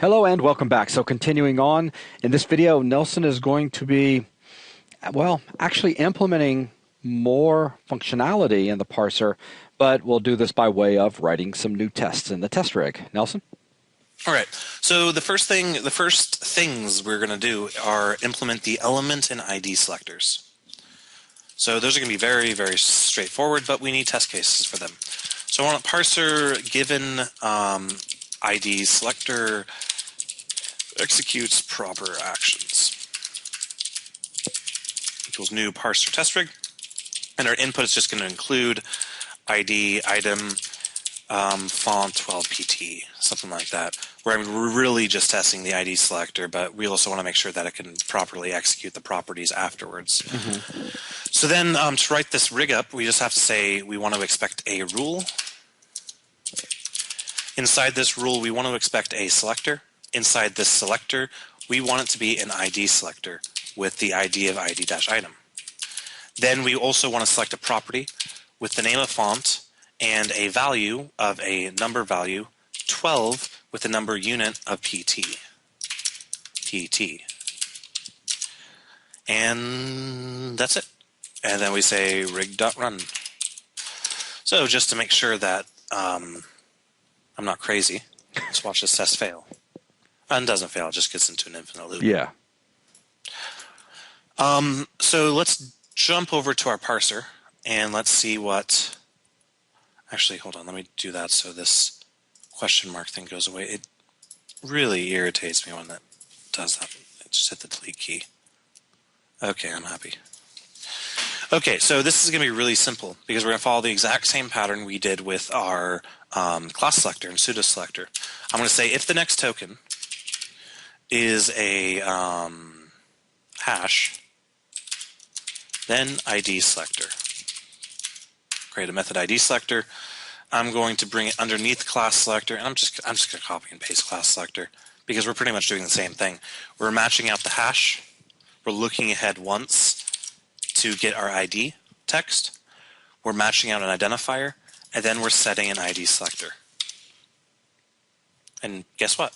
Hello and welcome back. So continuing on, in this video, Nelson is going to be, actually implementing more functionality in the parser, but we'll do this by way of writing some new tests in the test rig. Nelson? All right. So the first things we're going to do are implement the element and ID selectors. So those are going to be very, very straightforward, but we need test cases for them. So I want a parser given ID selector executes proper actions equals new parser test rig, and our input is just going to include ID item font 12 pt, something like that, where we're really just testing the ID selector, but we also want to make sure that it can properly execute the properties afterwards. So then to write this rig up, we just have to say we want to expect a rule. Inside this rule, we want to expect a selector. Inside this selector, we want it to be an ID selector with the ID of ID-item. Then we also want to select a property with the name of font and a value of a number value 12 with the number unit of pt. And that's it. And then we say rig.run. So just to make sure that I'm not crazy, let's watch this test fail. And doesn't fail, it just gets into an infinite loop. Yeah. So let's jump over to our parser and let's see what... Actually, hold on, let me do that so this question mark thing goes away. It really irritates me when that does that. Just hit the delete key. Okay, I'm happy. Okay, so this is going to be really simple because we're going to follow the exact same pattern we did with our class selector and pseudo selector. I'm going to say if the next token is a hash, then ID selector. Create a method ID selector. I'm going to bring it underneath class selector, and I'm just going to copy and paste class selector because we're pretty much doing the same thing. We're matching out the hash. We're looking ahead once to get our ID text. We're matching out an identifier, and then we're setting an ID selector. And guess what?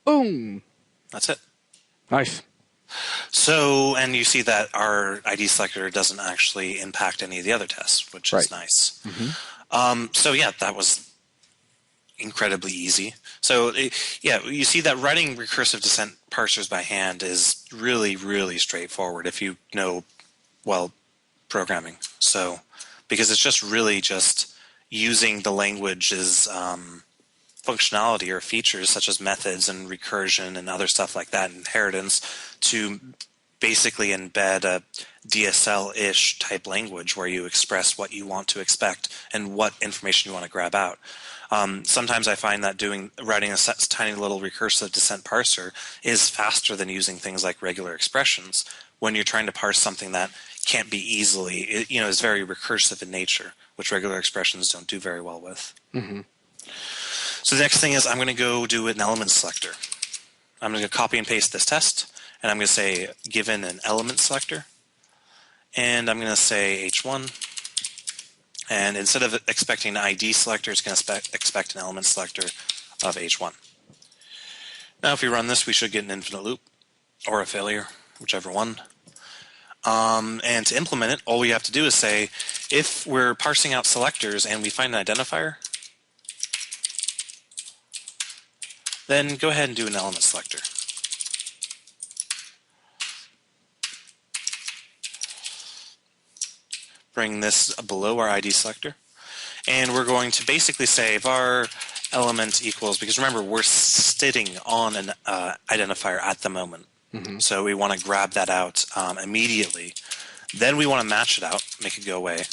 Boom. That's it. Nice. So, and you see that our ID selector doesn't actually impact any of the other tests, which is nice. So yeah, that was incredibly easy. So yeah, you see that writing recursive descent parsers by hand is really, really straightforward if you know, well, programming. So, because it's just really just using the language's functionality or features such as methods and recursion and other stuff like that, inheritance, to basically embed a DSL-ish type language where you express what you want to expect and what information you want to grab out. Sometimes I find that writing a tiny little recursive descent parser is faster than using things like regular expressions when you're trying to parse something that can't be easily, is very recursive in nature, which regular expressions don't do very well with. So the next thing is I'm going to go do an element selector. I'm going to copy and paste this test, and I'm going to say given an element selector, and I'm going to say h1, and instead of expecting an ID selector, it's going to expect an element selector of h1. Now if we run this, we should get an infinite loop, or a failure, whichever one. And to implement it, all we have to do is say, if we're parsing out selectors and we find an identifier, then go ahead and do an element selector. Bring this below our ID selector. And we're going to basically say var element equals, because remember, we're sitting on an identifier at the moment. So we want to grab that out immediately. Then we want to match it out, make it go away.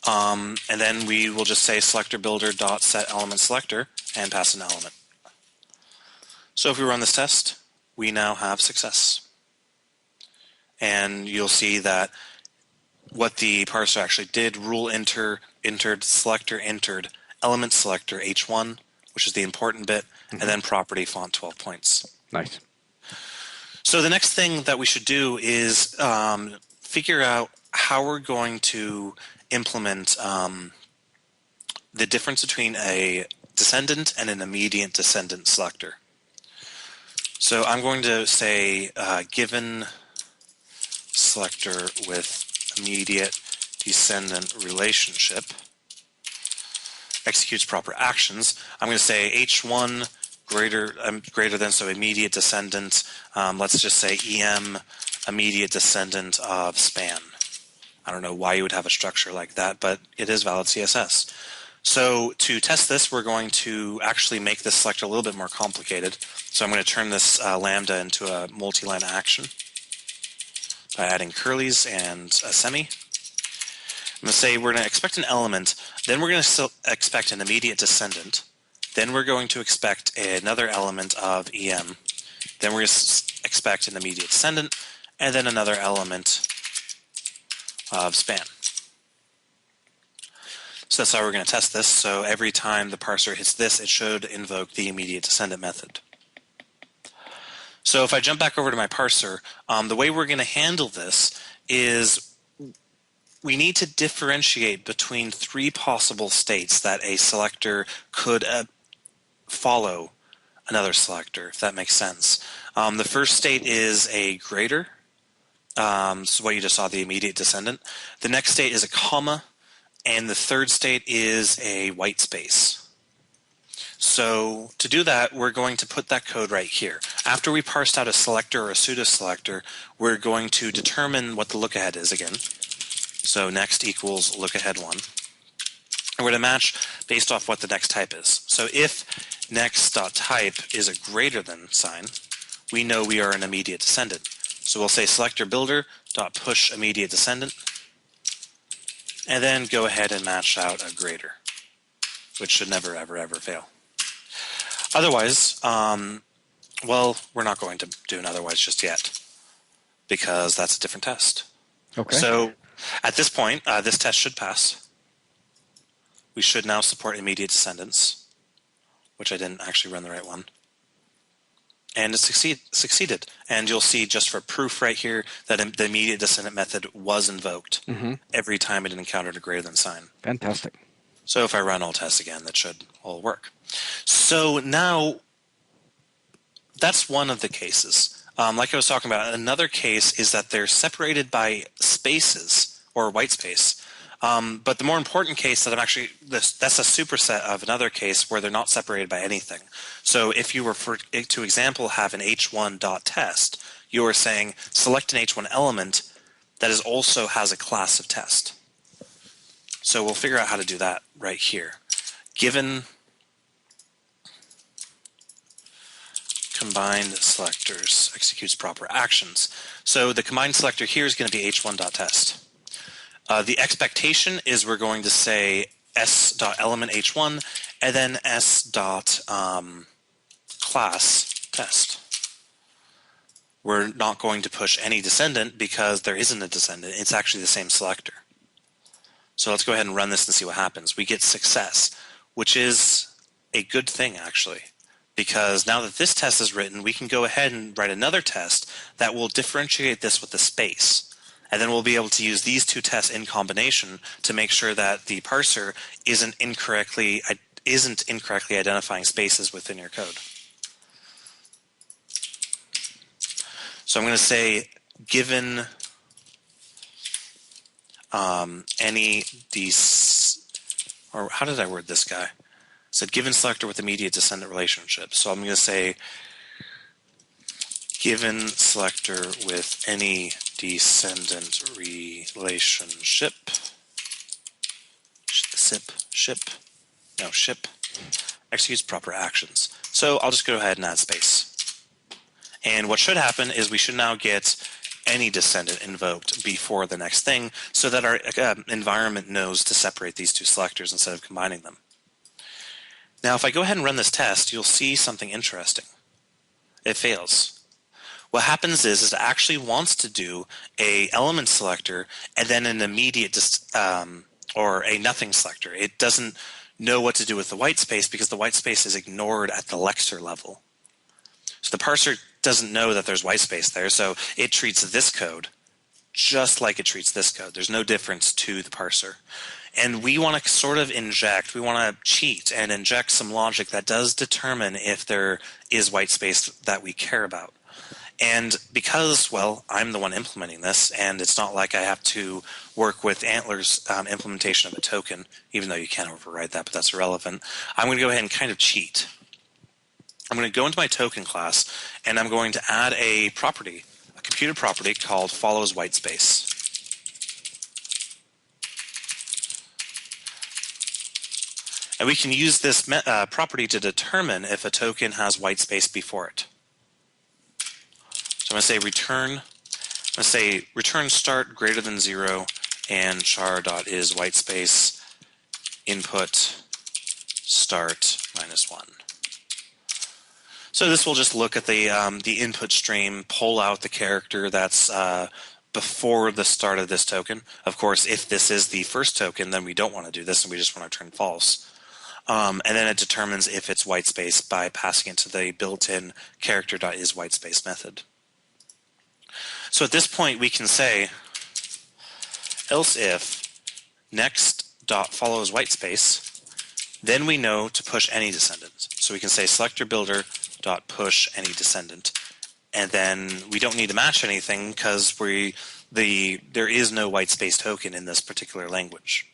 And then we will just say selector builder dot set element selector and pass an element. So if we run this test, we now have success. And you'll see that what the parser actually did, rule entered, selector entered, element selector h1, which is the important bit, and then property font 12 points. Nice. So the next thing that we should do is figure out how we're going to implement the difference between a descendant and an immediate descendant selector. So I'm going to say given selector with immediate descendant relationship executes proper actions. I'm going to say h1 greater than, so immediate descendant. Let's just say em immediate descendant of span. I don't know why you would have a structure like that, but it is valid CSS. So to test this, we're going to actually make this selector a little bit more complicated. So I'm going to turn this lambda into a multi-line action by adding curlies and a semi. I'm going to say we're going to expect an element, then we're going to expect an immediate descendant, then we're going to expect another element of em, then we're going to expect an immediate descendant, and then another element of span. So that's how we're going to test this. So every time the parser hits this, it should invoke the immediate descendant method. So if I jump back over to my parser, the way we're going to handle this is we need to differentiate between three possible states that a selector could follow another selector, if that makes sense. The first state is a greater, so what you just saw, the immediate descendant. The next state is a comma, and the third state is a white space. So to do that, we're going to put that code right here. After we parsed out a selector or a pseudo-selector, we're going to determine what the lookahead is again. So next equals lookahead 1. And we're going to match based off what the next type is. So if next.type is a greater than sign, we know we are an immediate descendant. So we'll say selector builder dot push immediate descendant, and then go ahead and match out a greater, which should never, ever, ever fail. Otherwise, well, we're not going to do an otherwise just yet, because that's a different test. Okay. So at this point, this test should pass. We should now support immediate descendants, which I didn't actually run the right one. And it succeeded. And you'll see just for proof right here that the immediate descendant method was invoked every time it encountered a greater than sign. Fantastic. So if I run all tests again, that should all work. So now that's one of the cases. Like I was talking about, another case is that they're separated by spaces or white space. But the more important case that that's a superset of another case where they're not separated by anything. So if you were, to example, have an h1.test, you are saying select an h1 element that also has a class of test. So we'll figure out how to do that right here. Given combined selectors executes proper actions. So the combined selector here is going to be h1.test. The expectation is we're going to say s.element h1 and then s.class test. We're not going to push any descendant because there isn't a descendant. It's actually the same selector. So let's go ahead and run this and see what happens. We get success, which is a good thing actually, because now that this test is written, we can go ahead and write another test that will differentiate this with the space. And then we'll be able to use these two tests in combination to make sure that the parser isn't incorrectly identifying spaces within your code. So I'm going to say given any or how did I word this guy? I said given selector with immediate descendant relationship. So I'm going to say given selector with any descendant relationship ship executes proper actions. So I'll just go ahead and add space. And what should happen is we should now get any descendant invoked before the next thing so that our environment knows to separate these two selectors instead of combining them. Now if I go ahead and run this test, you'll see something interesting. It fails. What happens is it actually wants to do a element selector and then an immediate or a nothing selector. It doesn't know what to do with the white space because the white space is ignored at the lexer level. So the parser doesn't know that there's white space there, so it treats this code just like it treats this code. There's no difference to the parser. And we want to sort of inject, we want to cheat and inject some logic that does determine if there is white space that we care about. And because, well, I'm the one implementing this, and it's not like I have to work with Antler's implementation of a token, even though you can override that, but that's irrelevant. I'm going to go ahead and kind of cheat. I'm going to go into my token class, and I'm going to add a property, a computed property called follows whitespace. And we can use this property to determine if a token has whitespace before it. So I'm going to say return start greater than 0 and char.is whitespace input start -1. So this will just look at the input stream, pull out the character that's before the start of this token. Of course, if this is the first token, then we don't want to do this and we just want to turn false. And then it determines if it's whitespace by passing it to the built-in character.is whitespace method. So at this point, we can say else if next.follows whitespace, then we know to push any descendant. So we can say selector builder dot push any descendant, and then we don't need to match anything because there is no whitespace token in this particular language.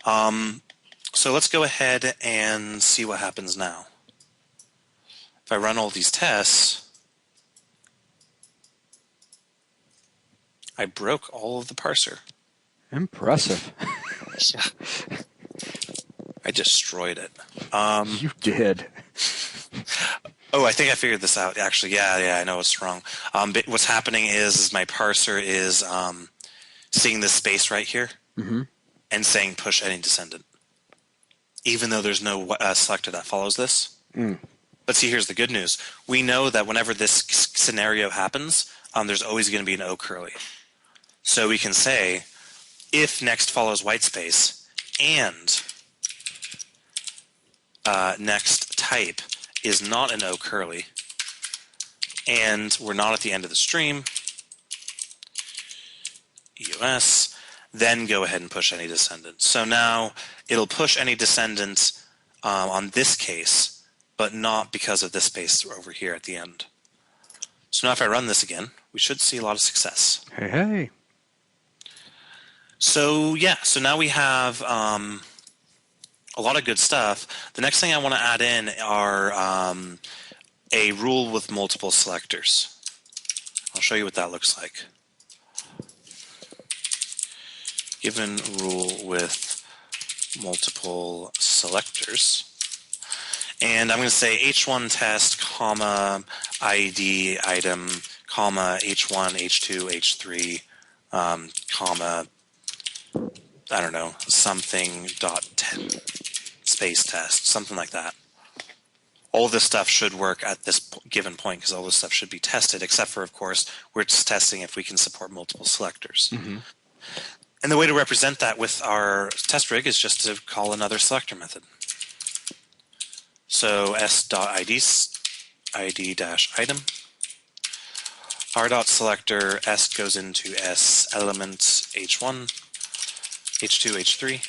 So let's go ahead and see what happens now. If I run all these tests, I broke all of the parser. Impressive. Yeah. I destroyed it. You did. Oh, I think I figured this out. Actually, yeah, I know what's wrong. But what's happening is my parser is seeing this space right here and saying push any descendant, even though there's no selector that follows this. But see, here's the good news. We know that whenever this scenario happens, there's always going to be an O curly. So we can say if next follows whitespace and next type is not an O curly, and we're not at the end of the stream, EOS, then go ahead and push any descendant. So now it'll push any descendant on this case, but not because of this space over here at the end. So now if I run this again, we should see a lot of success. Hey. So yeah, so now we have a lot of good stuff. The next thing I want to add in are a rule with multiple selectors. I'll show you what that looks like. Given rule with multiple selectors. And I'm going to say h1 test, comma, ID item, comma, h1, h2, h3, comma, I don't know, something dot space test, something like that. All this stuff should work at this given point because all this stuff should be tested, except for, of course, we're just testing if we can support multiple selectors. And the way to represent that with our test rig is just to call another selector method. So s.id-item, r.selector, s goes into s element h1, h2, h3.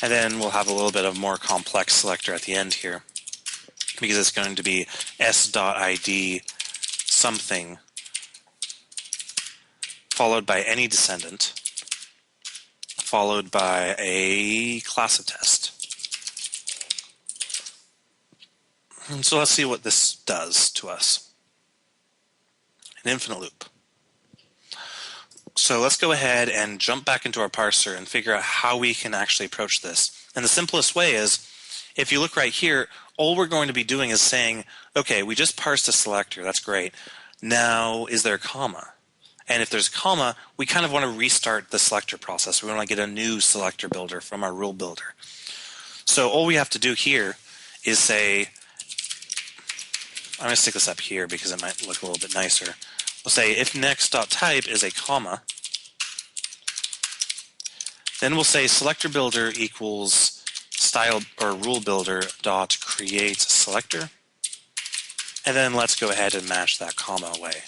And then we'll have a little bit of more complex selector at the end here, because it's going to be s.id something followed by any descendant, followed by a class of test. And so let's see what this does to us. An infinite loop. So let's go ahead and jump back into our parser and figure out how we can actually approach this. And the simplest way is, if you look right here, all we're going to be doing is saying, okay, we just parsed a selector, that's great. Now, is there a comma? And if there's a comma, we kind of want to restart the selector process. We want to get a new selector builder from our rule builder. So all we have to do here is say, I'm going to stick this up here because it might look a little bit nicer. We'll say if next.type is a comma, then we'll say selector builder equals style or rule builder dot create selector, and then let's go ahead and match that comma away.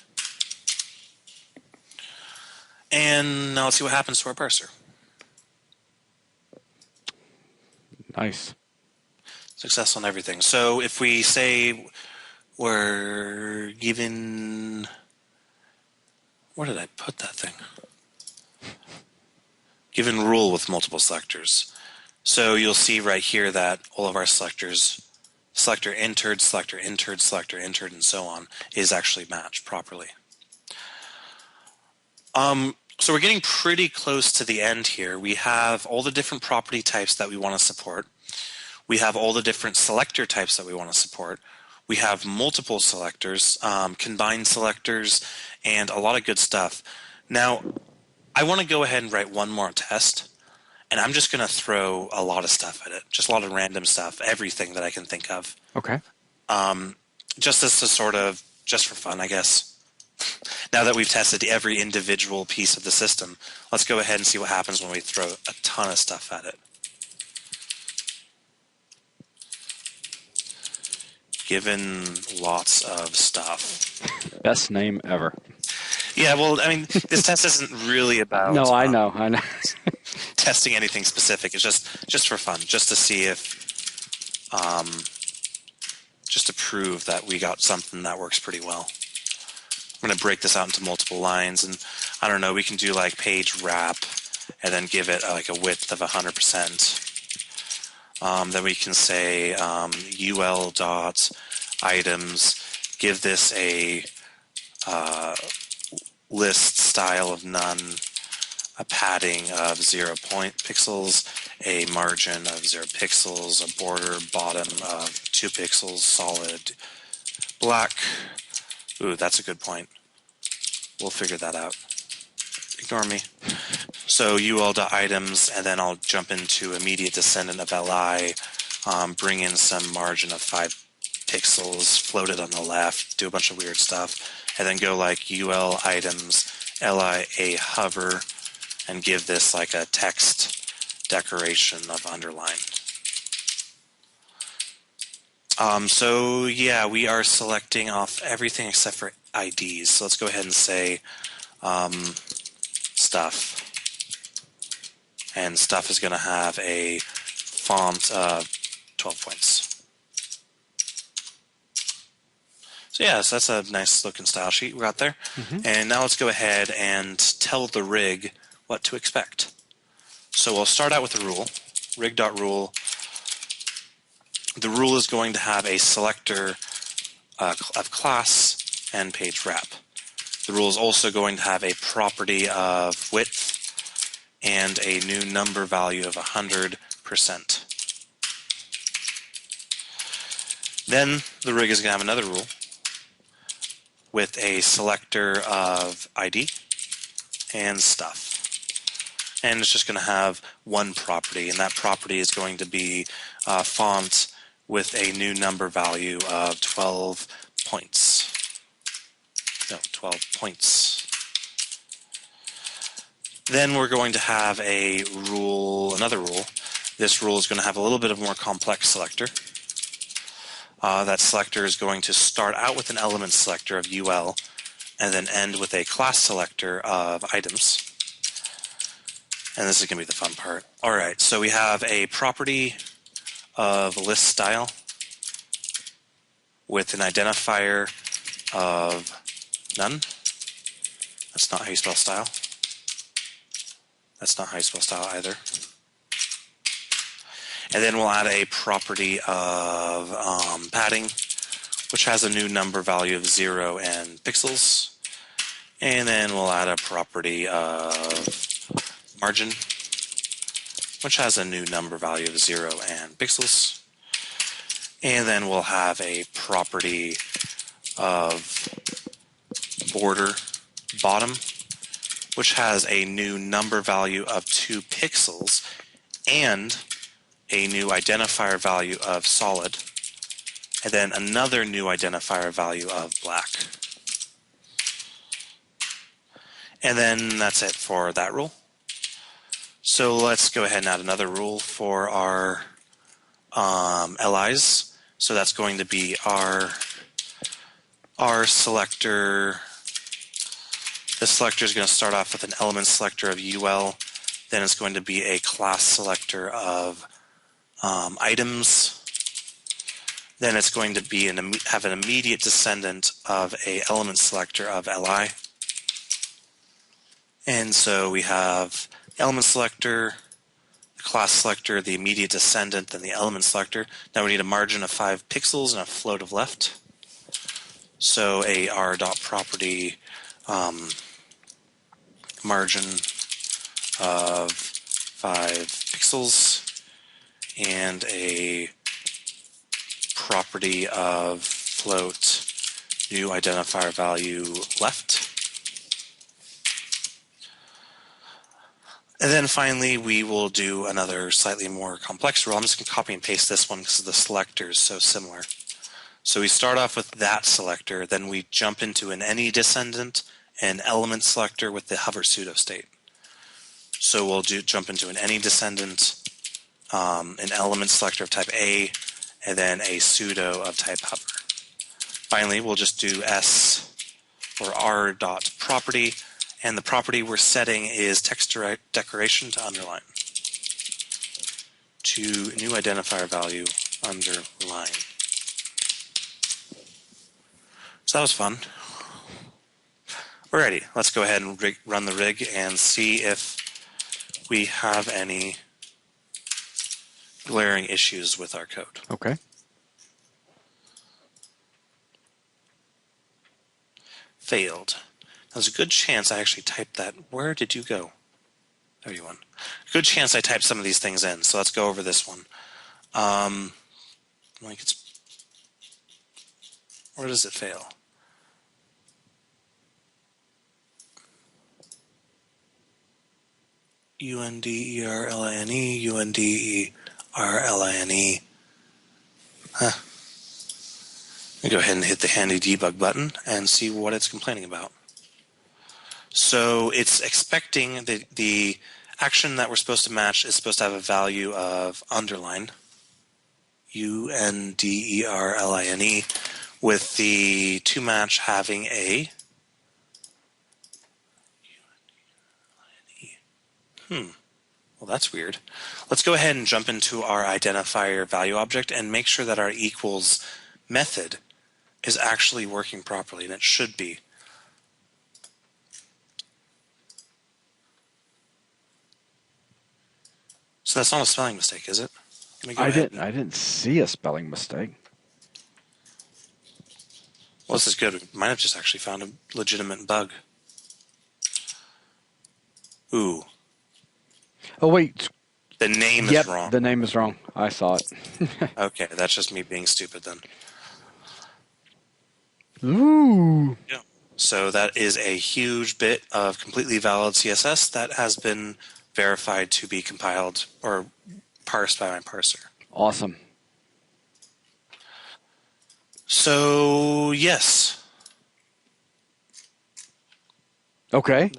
And now let's see what happens to our parser. Nice. Success on everything. So if we say we're given, where did I put that thing? Given rule with multiple selectors. So you'll see right here that all of our selectors, selector entered, selector entered, selector entered, and so on, is actually matched properly. So we're getting pretty close to the end here. We have all the different property types that we want to support. We have all the different selector types that we want to support. We have multiple selectors, combined selectors, and a lot of good stuff. Now, I want to go ahead and write one more test, and I'm just going to throw a lot of stuff at it, just a lot of random stuff, everything that I can think of. Okay. Just as a sort of, just for fun, I guess. Now that we've tested every individual piece of the system, let's go ahead and see what happens when we throw a ton of stuff at it. Given lots of stuff. Best name ever. Yeah, well, I mean, this test isn't really about No, I know. testing anything specific. It's just for fun, just to see if, just to prove that we got something that works pretty well. I'm going to break this out into multiple lines, and I don't know, we can do like page wrap and then give it like a width of 100%. Then we can say ul dot items, give this a list style of none, a padding of 0 pixels, a margin of 0 pixels, a border bottom of 2 pixels, solid black. Ooh, that's a good point. We'll figure that out. Ignore me. So ul.items, and then I'll jump into immediate descendant of li, bring in some margin of 5 pixels, float it on the left, do a bunch of weird stuff, and then go like ul items, li a hover, and give this like a text decoration of underline. So yeah, we are selecting off everything except for IDs. So let's go ahead and say stuff. And stuff is going to have a font of 12 points. So yeah, so that's a nice looking style sheet we got there. And now let's go ahead and tell the rig what to expect. So we'll start out with the rule, rig.rule. The rule is going to have a selector of class and page wrap. The rule is also going to have a property of width and a new number value of 100%. Then the rig is going to have another rule with a selector of ID and stuff. And it's just going to have one property, and that property is going to be font with a new number value of 12 points. No, 12 points. Then we're going to have a rule, another rule. This rule is going to have a little bit of more complex selector. That selector is going to start out with an element selector of UL and then end with a class selector of items. And this is going to be the fun part. All right, so we have a property of list style with an identifier of none. That's not how you spell style. That's not how you spell style either. And then we'll add a property of padding, which has a new number value of 0 and pixels. And then we'll add a property of margin, which has a new number value of 0 and pixels. And then we'll have a property of border bottom, which has a new number value of 2 pixels and a new identifier value of solid, and then another new identifier value of black. And then that's it for that rule. So let's go ahead and add another rule for our LIs. So that's going to be our selector, This selector is going to start off with an element selector of UL. Then it's going to be a class selector of items. Then it's going to be have an immediate descendant of a element selector of li. And so we have element selector, the class selector, the immediate descendant, then the element selector. Now we need a margin of 5 pixels and a float of left. So a r.property margin of 5 pixels and a property of float new identifier value left. And then finally, we will do another slightly more complex rule. I'm just going to copy and paste this one because the selector is so similar. So we start off with that selector, then we jump into an any descendant and element selector with the hover pseudo state. So we'll jump into an any descendant, an element selector of type A, and then a pseudo of type hover. Finally, we'll just do S or r.property, and the property we're setting is text decoration to underline. To new identifier value underline. So that was fun. Alrighty, let's go ahead and run the rig and see if we have any glaring issues with our code. Okay. Failed. There's a good chance I actually typed that. Where did you go? There you went. Good chance I typed some of these things in. So let's go over this one. Where does it fail? UNDERLINE, UNDERLINE. Huh. Let me go ahead and hit the handy debug button and see what it's complaining about. So it's expecting the action that we're supposed to match is supposed to have a value of underline, UNDERLINE, with the to match having a well, that's weird. Let's go ahead and jump into our identifier value object and make sure that our equals method is actually working properly, and it should be. So that's not a spelling mistake, is it? Let me go ahead. I didn't see a spelling mistake. Well, this is good. We might have just actually found a legitimate bug. Ooh. Oh, wait. The name is wrong. The name is wrong. I saw it. Okay, that's just me being stupid then. Ooh. Yeah. So that is a huge bit of completely valid CSS that has been verified to be compiled or parsed by my parser. Awesome. So, yes. Okay.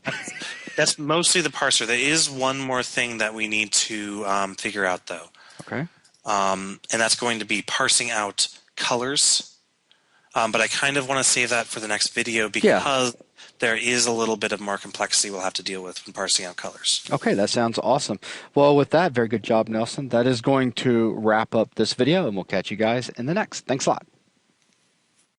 That's mostly the parser. There is one more thing that we need to figure out, though. Okay. And that's going to be parsing out colors. But I kind of want to save that for the next video because there is a little bit of more complexity we'll have to deal with when parsing out colors. Okay, that sounds awesome. Well, with that, very good job, Nelson. That is going to wrap up this video, and we'll catch you guys in the next. Thanks a lot.